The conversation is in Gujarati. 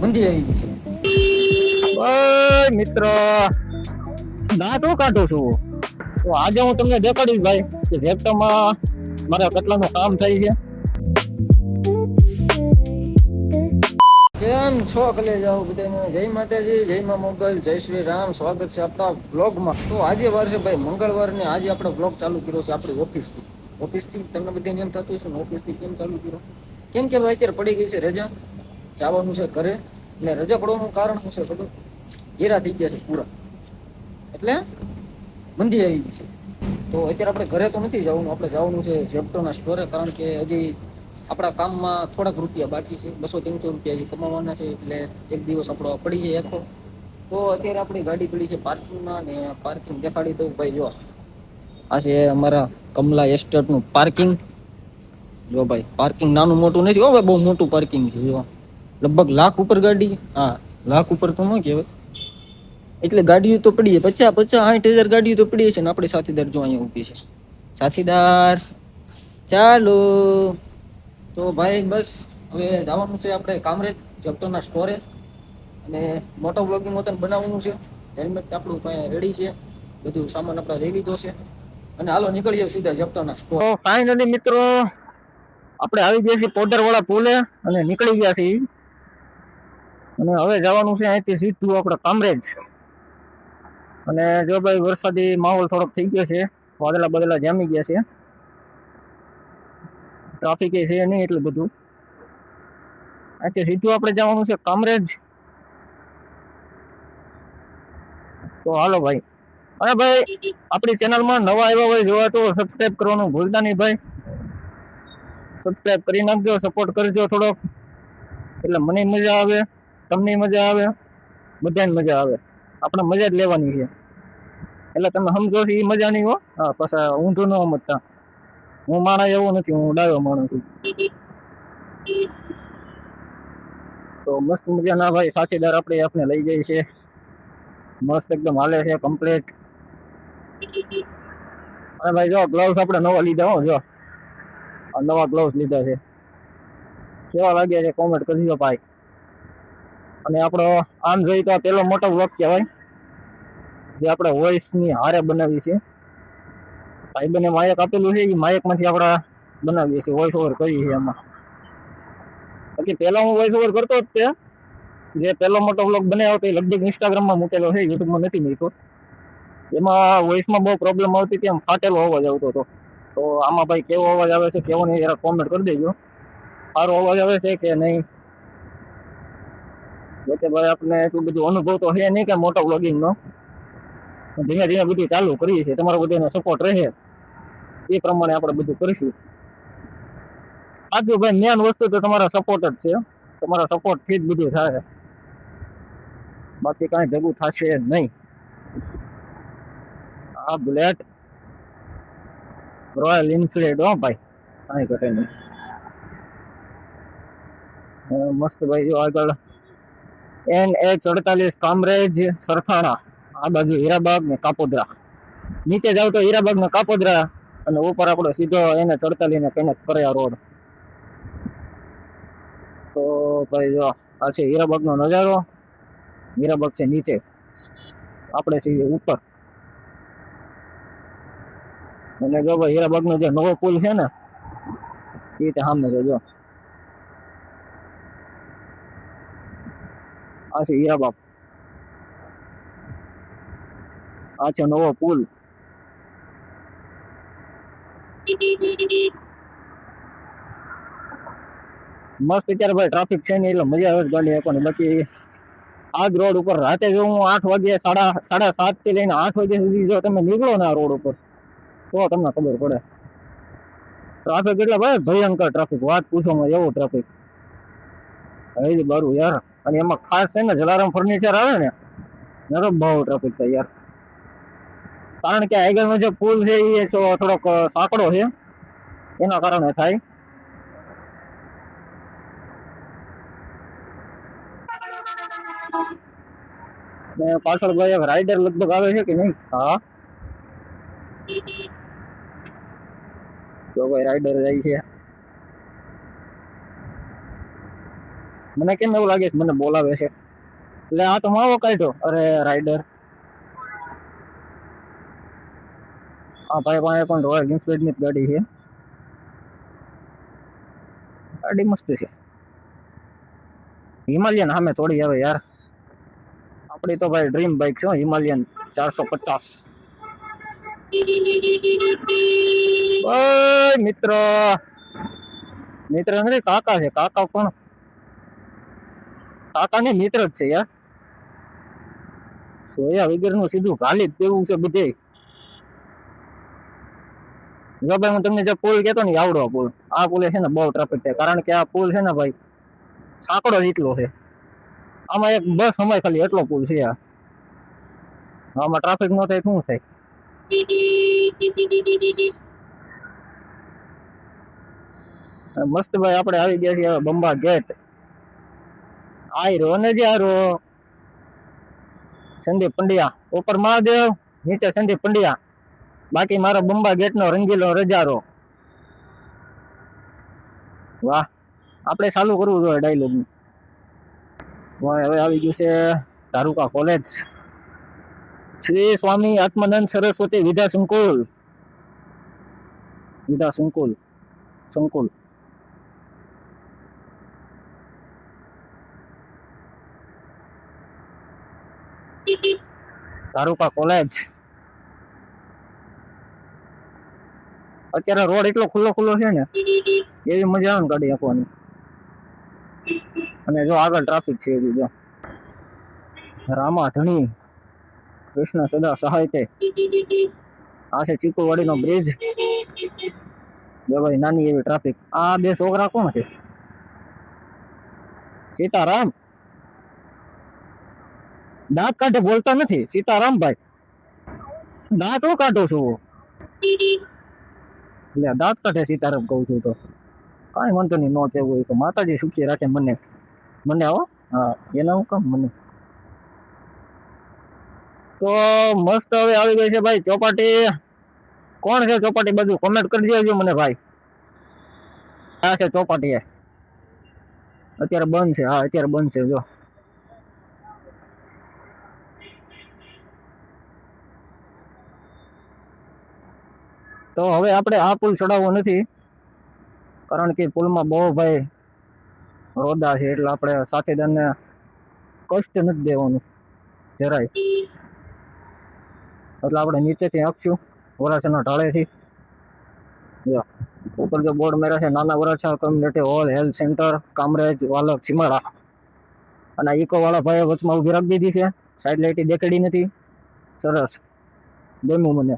મંદી આવી ગઈ છે. ઓય મિત્ર, દાંતો કાઢું છું. તો આજે હું તમને દેખાડીશ ભાઈ કે ઝેપ્ટોમાં મારા કેટલાનું કામ થાય છે. કેમ છો કલે જાઓ બધાને? જય માતાજી, જય માં મોગલ, જય શ્રી રામ. સ્વાગત છે આપણા બ્લોગમાં. તો આજે વાર છે ભાઈ મંગળવાર ને આજે આપણે બ્લોગ ચાલુ કર્યો છે આપણી ઓફિસથી. તમને બધાને એમ થતું હશે ને ઓફિસથી કેમ ચાલુ કર્યો? કેમ કે ભાઈ અત્યારે પડી ગઈ છે રજા, જવાનું છે ઘરે. ને રજા પડવાનું કારણ શું છે ખબર? ઘેરા થઈ ગયા છે પૂરા, એટલે મંદી આવી ગઈ છે. તો અત્યારે આપણે ઘરે તો નથી જવાનું, આપણે જવાનું છે ઝેપ્ટોના સ્ટોરે. કારણ કે હજી આપણા કામમાં થોડાક રૂપિયા બાકી છે, 200-300 રૂપિયા હજી કમાવાના છે. એટલે એક દિવસ આપણો પડી જાય આખો. તો અત્યારે આપણી ગાડી પડી છે પાર્કિંગમાં, ને પાર્કિંગ દેખાડી દઉં ભાઈ. જો આ છે અમારા કમલા એસ્ટેટનું પાર્કિંગ. જો ભાઈ પાર્કિંગ નાનું મોટું નથી હો ભાઈ, બહુ મોટું પાર્કિંગ છે. જો લગભગ લાખ ઉપર ગાડી, હા લાખ ઉપર તો ન કહેવાય. એટલે ગાડીઓ તો પડી છે 50-60 હજાર ગાડીઓ તો પડી છે ને આપણી સાથીદાર જો અહીંયા ઊભી છે. સાથીદાર ચાલો. તો ભાઈ બસ હવે જવાનું છે આપણે કામરેજ ઝેપ્ટોના સ્ટોરે. અને મોટો બ્લોગિંગ વતન બનાવવાનું છે. હેલ્મેટ આપણું રેડી છે, બધું સામાન આપણે લઈ લીધો છે. અને હાલો નીકળીએ સીધા ઝેપ્ટોના સ્ટોર. તો ફાઇનલી મિત્રો આપણે આવી ગયા છીએ પોદરવાળા પુલે અને નીકળી ગયા છીએ. અને હવે જવાનું છે અહીંથી સીધું આપણે કામરેજ. અને જો ભાઈ વરસાદી માહોલ થોડોક થઈ ગયો છે, વાદળા બદલા જામી ગયા છે, ટ્રાફિક છે નહીં એટલું બધું. અહીંથી સીધું આપણે જવાનું છે કામરેજ. તો હાલો ભાઈ. અને ભાઈ આપણી ચેનલમાં નવા આવ્યા હોય જોવા તો સબસ્ક્રાઇબ કરવાનું ભૂલતા નહીં ભાઈ. સબસ્ક્રાઇબ કરી નાખજો, સપોર્ટ કરજો થોડોક, એટલે મને મજા આવે, તમને મજા આવે, બધાને મજા આવે. આપણે મજા જ લેવાની છે. એટલે તમે સમજો છો એ મજા નહીં હો. હા પછી ઊંધું ન સમજતા. હું માણસ એવો નથી, હું ડાયો માણસ છું. તો મસ્ત મજાના ભાઈ સાથીદાર આપણે લઈ જાય છે. મસ્ત એકદમ હાલે છે કમ્પ્લીટ. અને ભાઈ જો ગ્લવ્સ આપણે નવા લીધા હો. જો આ નવા ગ્લવ્સ લીધા છે, કેવા લાગ્યા છે કોમેન્ટ કરજો ભાઈ. અને આપણો આમ જોઈએ તો આ પેલો મોટો વ્લોગ કહેવાય જે આપણે વોઇસની હારે બનાવી છે. ભાઈબંધે માયક આપેલું છે, એ માયકમાંથી આપણે બનાવીએ છીએ, વોઇસ ઓવર કરીએ છીએ એમાં. બાકી પહેલા હું વોઇસ ઓવર કરતો જ તે, જે પહેલો મોટો વ્લોગ બનાવ્યો હતો એ લગભગ ઇન્સ્ટાગ્રામમાં મૂકેલો છે, યુટ્યુબમાં નથી મૂક્યો. એમાં વોઇસમાં બહુ પ્રોબ્લેમ આવતી હતી, આમ ફાટેલો અવાજ આવતો હતો. તો આમાં ભાઈ કેવો અવાજ આવે છે કેવો નહીં જરા કોમેન્ટ કરી દેજો. સારો અવાજ આવે છે કે નહીં? જોકે ભાઈ આપણે એટલું બધું અનુભવ તો છે નહીં કે મોટો વ્લોગિંગનો. ધીમે ધીમે બધું ચાલુ કરીએ છીએ, તમારો બધાનો સપોર્ટ રહે એ પ્રમાણે આપણે બધું કરીશું. સાચું ભાઈ, મેન વસ્તુ તો તમારા સપોર્ટ જ છે. તમારા સપોર્ટથી જ બધું થાય, બાકી કાંઈ ભેગું થશે નહીં. આ બુલેટ રોયલ એનફિલ્ડ હો ભાઈ, કાંઈ ઘટે નહીં. મસ્ત ભાઈ જો આગળ NH48 કામરેજ સરથાણા, આ બાજુ હીરાબાગ ને કાપોદ્રા. નીચે જાવ તો હીરાબાગ ને કાપોદ્રા, અને ઉપર આપણો સીધો NH48 ને કનેક્ટ કરે આ રોડ. તો ભાઈ જો આ છે હીરાબાગ નો નજારો. હીરાબાગ છે નીચે, આપણે છીએ ઉપર. અને જો ભાઈ હીરાબાગ નો જે નવો પુલ છે ને એ સામે છે. જો આ છે હીરાબાગ, આ છે નવો પુલ. મસ્ત અત્યારે ભાઈ ટ્રાફિક છે ને એટલે મજા આવે ગાડી આપવાની. બાકી આ જ રોડ ઉપર રાતે જો હું 8 વાગે, સાડા 7 થી લઈને 8 વાગ્યા સુધી જો તમે નીકળો ને આ રોડ ઉપર, તો તમને ખબર પડે. ટ્રાફિક એટલે ભાઈ ભયંકર ટ્રાફિક, વાત પૂછો માં, એવો ટ્રાફિક હજી બારું યાર. અને એમાં ખાસ છે ને જલારામ ફર્નિચર આવે ને તો બહુ ટ્રાફિક થાય યાર. કારણ કે આગળનો જે પુલ છે એ થોડોક સાંકડો છે, એના કારણે થાય. પાછળ ભાઈ એક રાઈડર લગભગ આવે છે કે નહીં? હા તો ભાઈ રાઈડર જાય છે. મને કેમ એવું લાગે છે મને બોલાવે છે, એટલે આ તો માવો કાઢ્યો. અરે રાઈડર, આ ભાઈ પાસે પણ રોયલ એન્ફિલ્ડ ની જ ગાડી છે. ગાડી મસ્ત છે. હિમાલયન સામે થોડી આવે યાર. આપણી તો ભાઈ ડ્રીમ બાઇક છે હિમાલયન 450. ઓય મિત્ર, મિત્ર નથી કાકા છે. કાકા પણ કાકા ને મિત્ર જ છે યાર. સોયા વગર નું સીધું ગાલી જ દેવું છે બધે. જો ભાઈ હું તમને જે પુલ કેતો ને આવડો પુલ, આ પુલે છે ને બહુ ટ્રાફિક થાય, કારણ કે આ પુલ છે ને ભાઈ સાંકડો જેટલો છે. આમાં એક બસ અમાય ખાલી એટલો પુલ છે. આમાં ટ્રાફિક નો થાય શું થાય. મસ્ત ભાઈ આપણે આવી ગયા છીએ બંબા ગેટ. આયરો ને જે આયરો સંદીપ પંડ્યા, ઉપર મહાદેવ, નીચે સંદીપ પંડ્યા. બાકી મારો બંબા ગેટ નો રંગીલો રજારો. વાહ, આપણે ચાલુ કરવું જોઈએ ડાયલોગ. હવે આવી ગયું છે ધારુકા કોલેજ, શ્રી સ્વામી આત્માનંદ સરસ્વતી વિદ્યા સંકુલ. વિદ્યા સંકુલ, સંકુલ. ધારુકા કોલેજ. અત્યારે રોડ એટલો ખુલ્લો ખુલ્લો છે ને, એવી મજા આવે ને ગાડી આપવાની. અને જો આગળ ટ્રાફિક છે હજી જો. રામા ધણી, કૃષ્ણ સદા સહાય તે. આ છે ચીકુવાડી નો બ્રિજ. જો ભાઈ નાની એવી ટ્રાફિક. આ બે છોકરા કોણ છે? સીતારામ. દાંત કાઢે બોલતા નથી. સીતારામ ભાઈ, દાંત હું કાઢો છું? એટલે દાંત કાઢે સીતારામ કહું છું તો કાંઈ વાંધો નહીં. નો કેવું હોય તો માતાજી સુખી રાખે મને. મને આવો, હા એના હું કામ મને. તો મસ્ત હવે આવી ગઈ છે ભાઈ ચોપાટી. કોણ છે ચોપાટી બાજુ? કોમેન્ટ કરી દેજો મને ભાઈ. આ છે ચોપાટી. અત્યારે બંધ છે. હા અત્યારે બંધ છે. જો તો હવે આપણે આ પુલ ચડાવવો નથી, કારણ કે પુલમાં બહુ ભાઈ રોદા છે, એટલે આપણે સાથીદારને કષ્ટ નથી દેવાનું જરાય. એટલે આપણે નીચેથી આંકશું વરાછાના ઢાળેથી. ઉપર જો બોર્ડ મેરા છે, નાના Varachha community hall, health centre, Kamrej, Valak, Simada. અને ઇકો વાળા ભાઈ વચમાં ઉભી રાખી દીધી છે. સાઈડ લાઈટ દેખાડી નથી. સરસ, ગમ્યું મને.